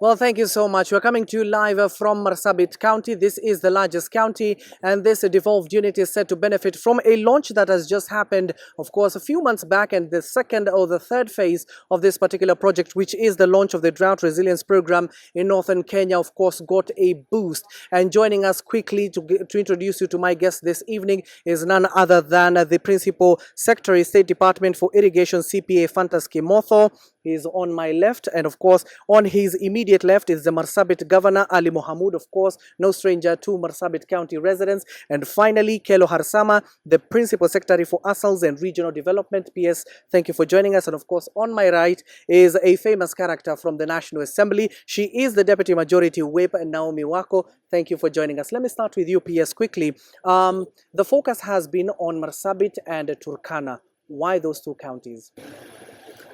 Well, thank you so much. We're coming to you live from Marsabit County. This is the largest county, and this devolved unit is set to benefit from a launch that has just happened, of course, a few months back. And the second or the third phase of this particular project, which is the launch of the Drought Resilience Program in northern Kenya, of course, got a boost. And joining us quickly to introduce you to my guest this evening is none other than the Principal Secretary, State Department for Irrigation, CPA Fantas Kimotho. He's on my left, and of course, on his immediate left is the Marsabit Governor, Ali Mohamud, of course, no stranger to Marsabit County residents. And finally, Kelo Harsama, the Principal Secretary for ASALs and Regional Development, PS. Thank you for joining us. And of course, on my right is a famous character from the National Assembly. She is the Deputy Majority Whip, Naomi Wako. Thank you for joining us. Let me start with you, PS, quickly. The focus has been on Marsabit and Turkana. Why those two counties?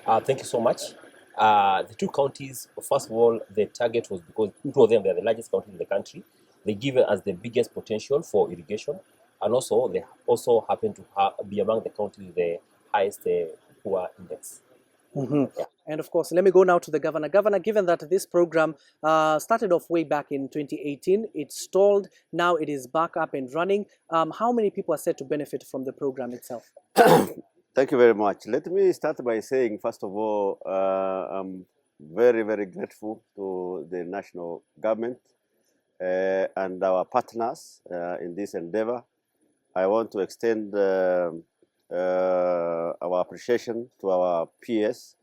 Thank you so much. The two counties, first of all, the target was because two of them, they are the largest counties in the country. They give us the biggest potential for irrigation, and also they also happen to be among the counties with the highest poor index. Yeah. And of course, let me go now to the governor. Governor, given that this program started off way back in 2018, it stalled, now it is back up and running. How many people are set to benefit from the program itself? Thank you very much. Let me start by saying, first of all, I'm very, very grateful to the national government and our partners in this endeavor. I want to extend our appreciation to our PS,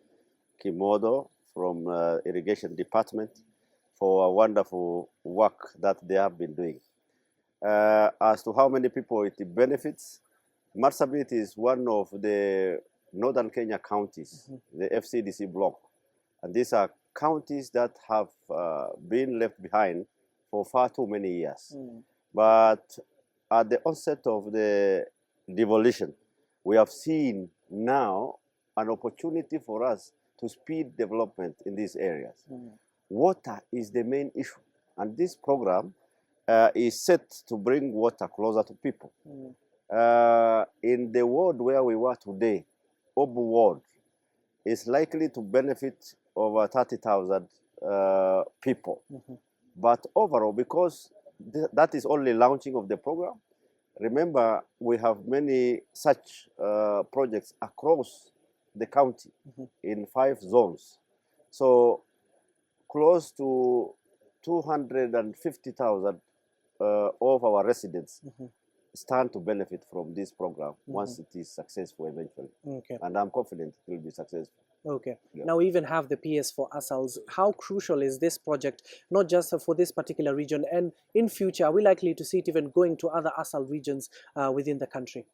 Kimodo, from Irrigation Department for a wonderful work that they have been doing. As to how many people it benefits, Marsabit is one of the northern Kenya counties, the FCDC block. And these are counties that have been left behind for far too many years. But at the onset of the devolution, we have seen now an opportunity for us to speed development in these areas. Water is the main issue, and this program is set to bring water closer to people. In the ward where we were today, Obu ward is likely to benefit over 30,000 people. But overall, because that is only launching of the program, remember we have many such projects across the county in 5 zones. So close to 250,000 of our residents stand to benefit from this program once it is successful eventually. Okay. And I'm confident it will be successful. Okay. Yeah. Now we even have the PS for ASALs. How crucial is this project, not just for this particular region, and in future, are we likely to see it even going to other ASAL regions within the country?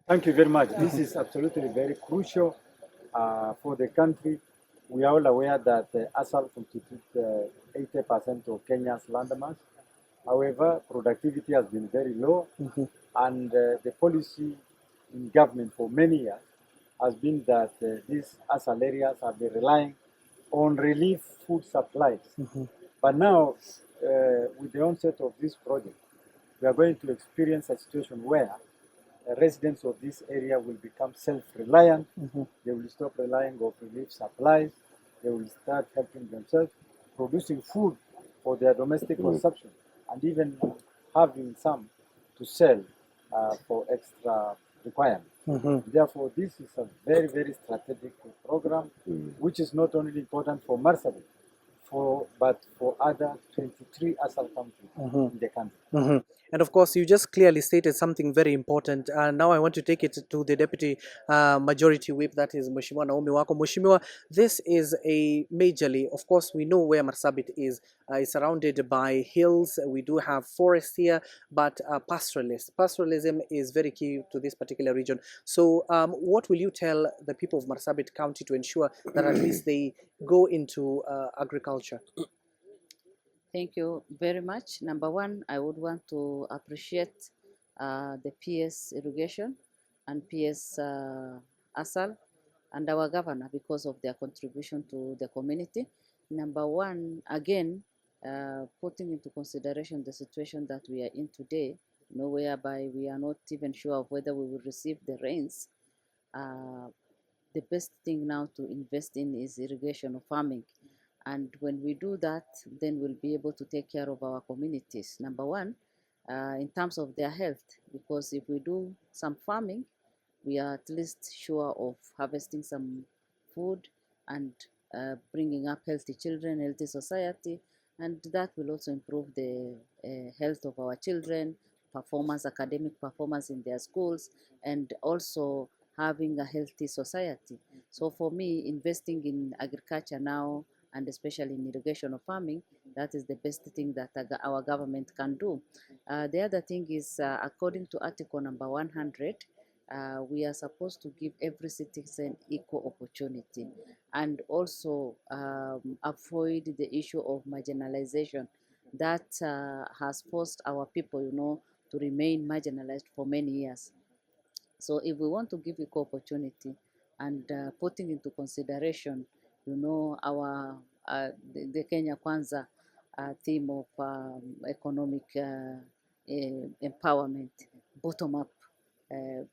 Thank you very much. This is absolutely very crucial for the country. We are all aware that ASAL constitutes 80% of Kenya's landmass. However, productivity has been very low, and the policy in government for many years has been that these ASAL areas have been relying on relief food supplies. But now, with the onset of this project, we are going to experience a situation where residents of this area will become self-reliant. They will stop relying on relief supplies. They will start helping themselves, producing food for their domestic consumption, and even having some to sell for extra requirements. Therefore, this is a very, very strategic program, which is not only important for Marsabit, but for other 23 ASAL countries in the country. And of course, you just clearly stated something very important. And now I want to take it to the Deputy Majority Whip, that is Mheshimiwa Naomi Wako. Mheshimiwa, this is a majorly, of course, we know where Marsabit is. It's surrounded by hills. We do have forests here, but pastoralism is very key to this particular region. So what will you tell the people of Marsabit County to ensure that at least they go into agriculture? Thank you very much. Number one, I would want to appreciate the PS Irrigation and PS ASAL and our governor because of their contribution to the community. Number one, again, putting into consideration the situation that we are in today, whereby we are not even sure of whether we will receive the rains. The best thing now to invest in is irrigation or farming. And when we do that, then we'll be able to take care of our communities. Number one, in terms of their health, because if we do some farming, we are at least sure of harvesting some food and bringing up healthy children, healthy society, and that will also improve the health of our children, performance, academic performance in their schools, and also having a healthy society. So for me, investing in agriculture now, and especially in irrigation or farming, that is the best thing that our government can do. The other thing is, according to Article number 100, we are supposed to give every citizen equal opportunity, and also avoid the issue of marginalization that has forced our people, to remain marginalized for many years. So if we want to give equal opportunity and putting into consideration, our the Kenya Kwanza theme of economic empowerment, bottom up, uh,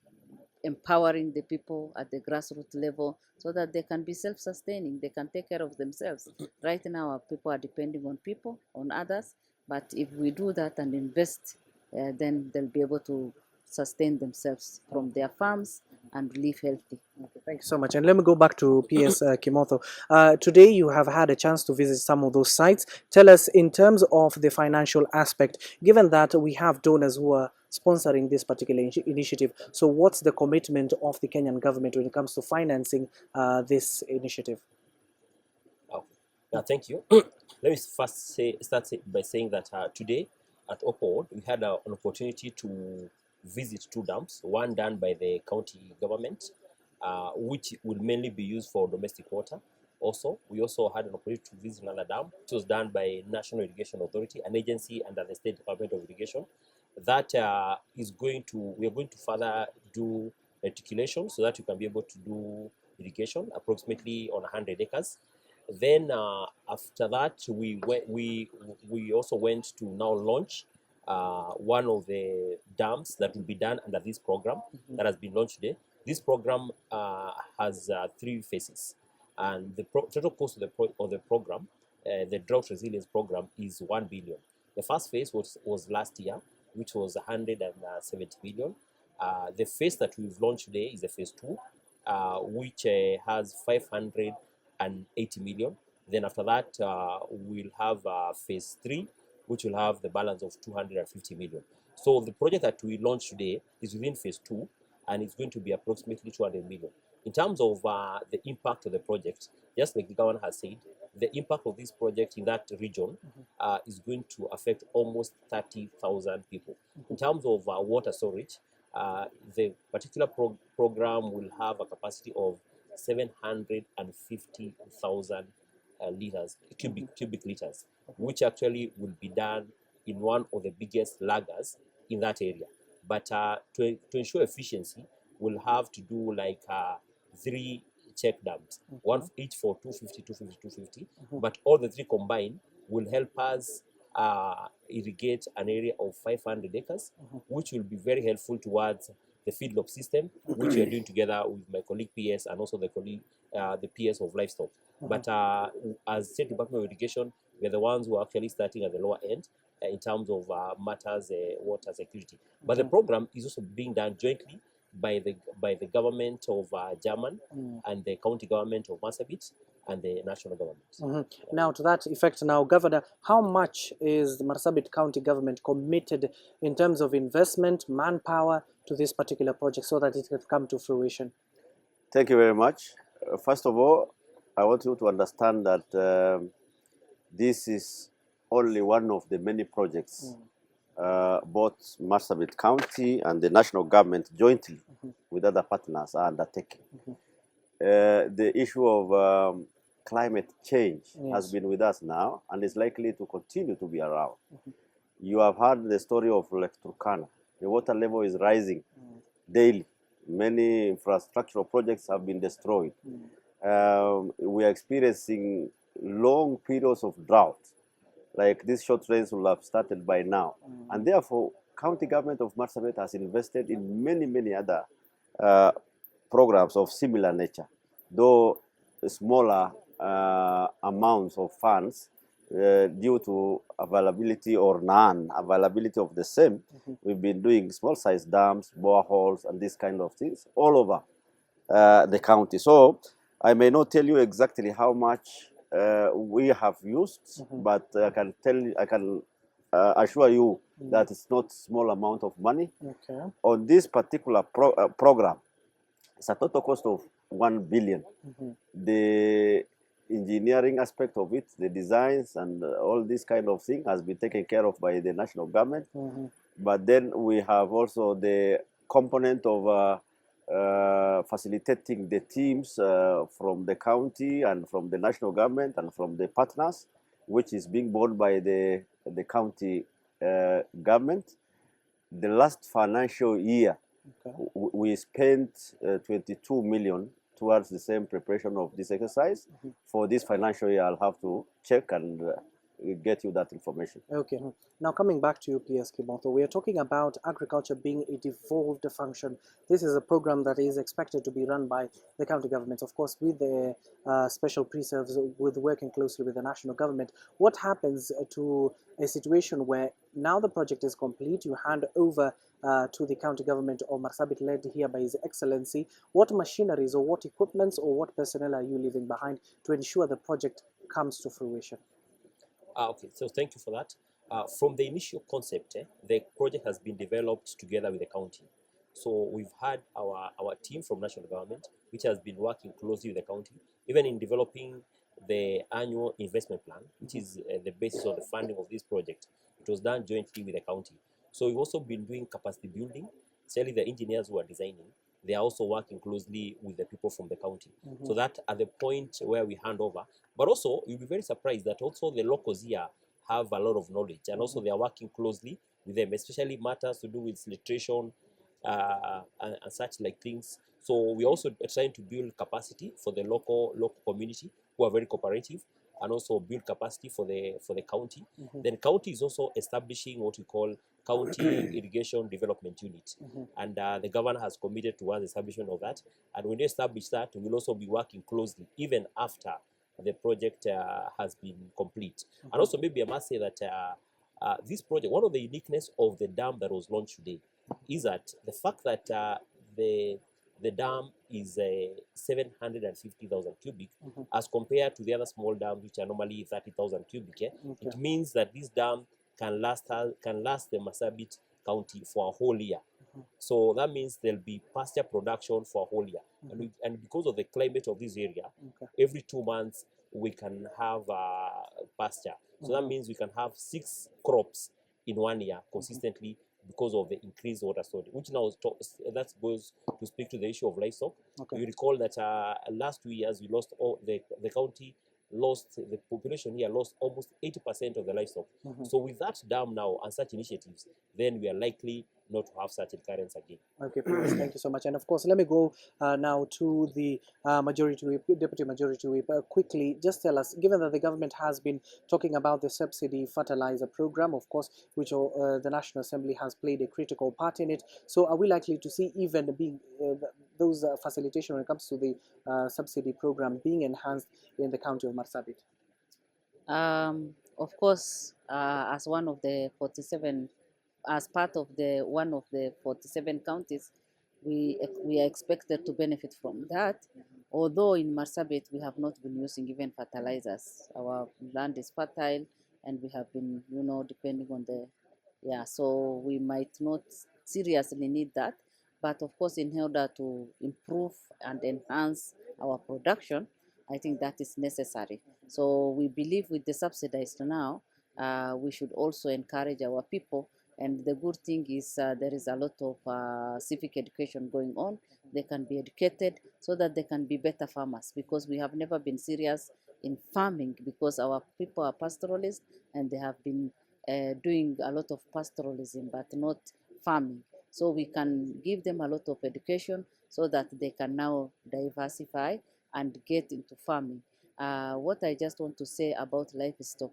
empowering the people at the grassroots level so that they can be self-sustaining, they can take care of themselves. Right now, our people are depending on people, on others, but if we do that and invest, then they'll be able to sustain themselves from their farms and live healthy. Okay, thank you so much. And let me go back to PS Kimotho. Today, you have had a chance to visit some of those sites. Tell us, in terms of the financial aspect, given that we have donors who are sponsoring this particular initiative, so what's the commitment of the Kenyan government when it comes to financing this initiative? Okay. Now, thank you. Let me first start by saying that today at Opal, we had an opportunity to visit 2 dams, one done by the county government, which will mainly be used for domestic water. Also, we also had an opportunity to visit another dam, which was done by National Irrigation Authority, an agency under the State Department of Irrigation. That we are going to further do reticulation so that you can be able to do irrigation approximately on 100 acres. Then after that, we also went to now launch one of the dams that will be done under this program that has been launched today. This program has 3 phases, and the total cost of the program, the drought resilience program, is 1 billion. The first phase was last year, which was 170 million. The phase that we've launched today is the phase 2, which has 580 million. Then after that, we'll have phase 3, which will have the balance of 250 million. So the project that we launched today is within phase 2, and it's going to be approximately 200 million. In terms of the impact of the project, just like the governor has said, the impact of this project in that region is going to affect almost 30,000 people. In terms of water storage, the particular program will have a capacity of 750,000 liters, cubic liters, which actually will be done in one of the biggest laggers in that area. But to ensure efficiency, we'll have to do like 3 check dams, one each for 250, 250, 250. But all the 3 combined will help us irrigate an area of 500 acres, which will be very helpful towards the feedlot system, which we are doing together with my colleague PS and also the PS of livestock. But as State Department of Irrigation, we're the ones who are actually starting at the lower end in terms of matters water security. But the program is also being done jointly by the government of German and the county government of Marsabit and the national government. Now, to that effect, now, Governor, how much is the Marsabit County government committed in terms of investment, manpower to this particular project so that it can come to fruition? Thank you very much. First of all, I want you to understand that this is only one of the many projects both Marsabit County and the national government jointly with other partners are undertaking. The issue of climate change has been with us now and is likely to continue to be around. You have heard the story of Lake Turkana. The water level is rising daily. Many infrastructural projects have been destroyed. We are experiencing long periods of drought. Like these short rains will have started by now. And therefore, county government of Marsabit has invested in many, many other programs of similar nature, though smaller amounts of funds due to availability or non-availability of the same. We've been doing small-sized dams, boreholes, and these kind of things all over the county. So I may not tell you exactly how much we have used, but I can assure you that it's not small amount of money. Okay. On this particular program, it's a total cost of 1 billion. The engineering aspect of it, the designs and all this kind of thing has been taken care of by the national government. But then we have also the component of facilitating the teams from the county and from the national government and from the partners, which is being borne by the county government. The last financial year, we spent 22 million towards the same preparation of this exercise. For this financial year, I'll have to check and get you that information. Okay. Now coming back to you, PS Kimotho, we are talking about agriculture being a devolved function. This is a program that is expected to be run by the county government, of course, with the special preserves, with working closely with the national government. What happens to a situation where now the project is complete, you hand over to the county government of Marsabit, led here by His Excellency? What machineries or what equipments or what personnel are you leaving behind to ensure the project comes to fruition? Okay, so thank you for that. From the initial concept, the project has been developed together with the county. So we've had our team from national government, which has been working closely with the county, even in developing the annual investment plan, which is the basis of the funding of this project. It was done jointly with the county. So we've also been doing capacity building. Certainly the engineers who are designing, they are also working closely with the people from the county. So that at the point where we hand over, but also you'll be very surprised that also the locals here have a lot of knowledge, and also they are working closely with them, especially matters to do with filtration and such like things. So we're also trying to build capacity for the local community who are very cooperative, and also build capacity for the county. Then county is also establishing what we call county irrigation development unit, and the governor has committed towards establishment of that. And when they establish that, we will also be working closely even after the project has been complete. And also maybe I must say that this project, one of the uniqueness of the dam that was launched today is that the fact that the dam is 750,000 cubic as compared to the other small dams, which are normally 30,000 cubic. It means that this dam can last the Marsabit County for a whole year. So that means there'll be pasture production for a whole year. And because of the climate of this area, every 2 months we can have pasture. So that means we can have 6 crops in 1 year consistently because of the increased water storage, which now that goes to speak to the issue of livestock. You recall that last 2 years we lost the county lost, the population here lost almost 80% of the livestock. So with that dam now and such initiatives, then we are likely not to have such recurrence again. Okay, please, thank you so much. And of course, let me go now to the Majority Whip, Deputy Majority Whip. Quickly, just tell us, given that the government has been talking about the subsidy fertilizer program, of course, which the National Assembly has played a critical part in it. So are we likely to see even being those facilitation when it comes to the subsidy program being enhanced in the county of Marsabit? Of course, as one of the 47, as part of one of the 47 counties, we are expected to benefit from that. Although in Marsabit we have not been using even fertilizers, our land is fertile, and we have been, depending on so we might not seriously need that. But of course, in order to improve and enhance our production, I think that is necessary. So we believe with the subsidized now, we should also encourage our people. And the good thing is there is a lot of civic education going on. They can be educated so that they can be better farmers, because we have never been serious in farming, because our people are pastoralists and they have been doing a lot of pastoralism but not farming. So we can give them a lot of education so that they can now diversify and get into farming. What I just want to say about livestock,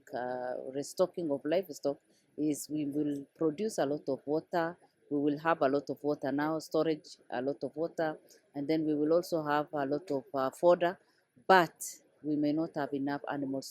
restocking of livestock, is we will produce a lot of water. We will have a lot of water now, storage a lot of water, and then we will also have a lot of fodder. But we may not have enough animals